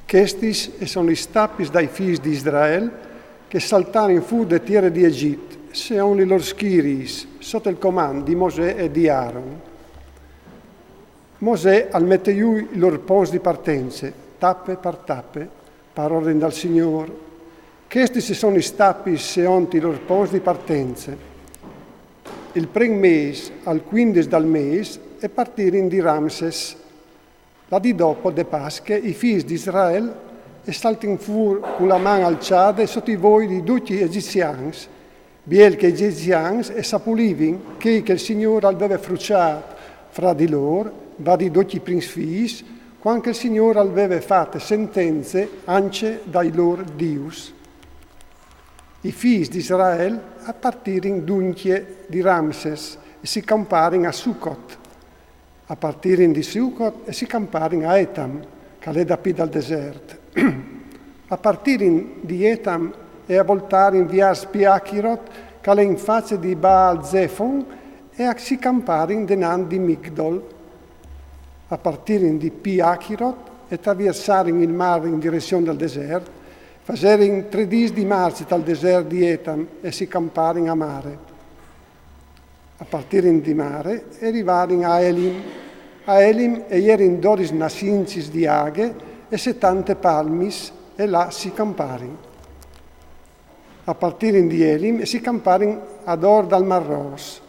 Questi sono i stappis dai figli di Israele che saltarono fu de terre di Egitto, secondo i loro schiris, sotto il comando di Mosè e di Aaron. Mosè al mette giù i loro posti di partenze, tappe per tappe, per ordine dal Signore. Questi sono i stappis secondo i loro posti di partenze. Il primo mese, al 15 del mese, e partirono di Ramses. La di dopo de Pasche, i figli di Israele e saltano fuori con la mano alzata sotto i voi di tutti gli egiziani, biel che gli egiziani e sapulivin che il Signore aveva fruciato fra di loro, va di tutti i principi, quando il Signore aveva fatto sentenze anche dai loro dius. I figli di Israele partirono dunque di Ramses e si camparono a Sucot. A partire di Sucot e si camparono a Etam, che è da più dal deserto. A partire di Etam e a voltare in via Spiachirot, che è in faccia di Baal Zephon, e si camparono denanti di Migdol. A partire di Piachirot e attraversarono il mare in direzione del deserto, facerono 3 giorni di marcia dal deserto di Etam e si camparono a mare. A partire di mare arrivarono a Elim. A Elim erano 12 nasincis di aghe e 70 palmis e là si camparono. A partire di Elim si camparono ad or dal Mar Ros.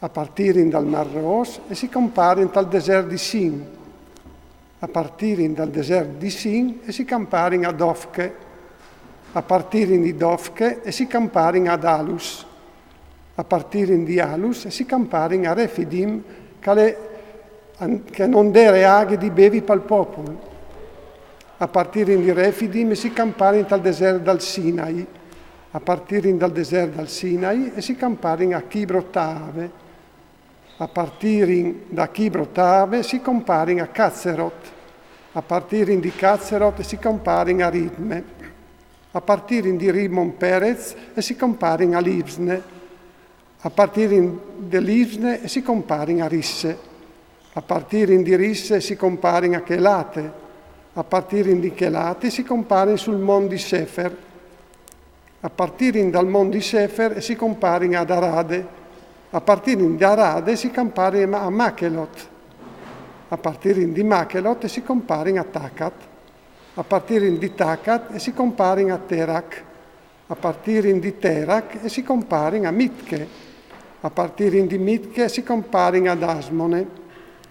A partire dal Mar Ros e si camparono dal deserto di Sin. A partire dal deserto di Sin e si camparono a Dofche. A partire di Dofche e si camparono ad Alus. A partire di Alus si camparono a Refidim, che non dere aghe di bevi pal popolo. A partire di Refidim si camparono dal deserto dal Sinai. A partire dal deserto dal Sinai si camparono a Kibrotave. A partire da Kibrotave si camparono a Kazzerot. A partire di Kazzerot si camparono a Ridme. A partire di Rimon Perez si camparono a Libsne. A partire dall'Ibsne si comparono a Risse, a partire di Risse si comparono a Chelate, a partire di Chelate si comparono sul Monte di Sefer, a partire dal Monte di Sefer si comparono ad Arade, a partire da Arade si comparono a Machelot, a partire di Machelot si comparono a Tacat, a partire di Tacat si comparono a Terac, a partire di Terac si comparono a Mitche, a partire di Mitche si comparono ad Asmone,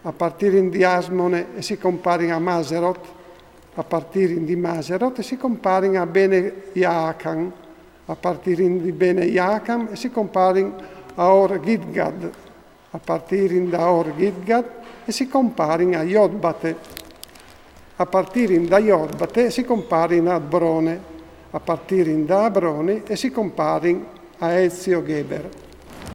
a partire di Asmone si comparono a Maserot, a partire di Maserot si comparono a Bene Yaakam, a partire di Bene Yaakam si comparono a Or Gidgad, a partire da Or Gidgad si comparono a Yodbate, a partire da Yodbate si comparono a Brone, a partire da Abrone si comparono a Ezio Geber.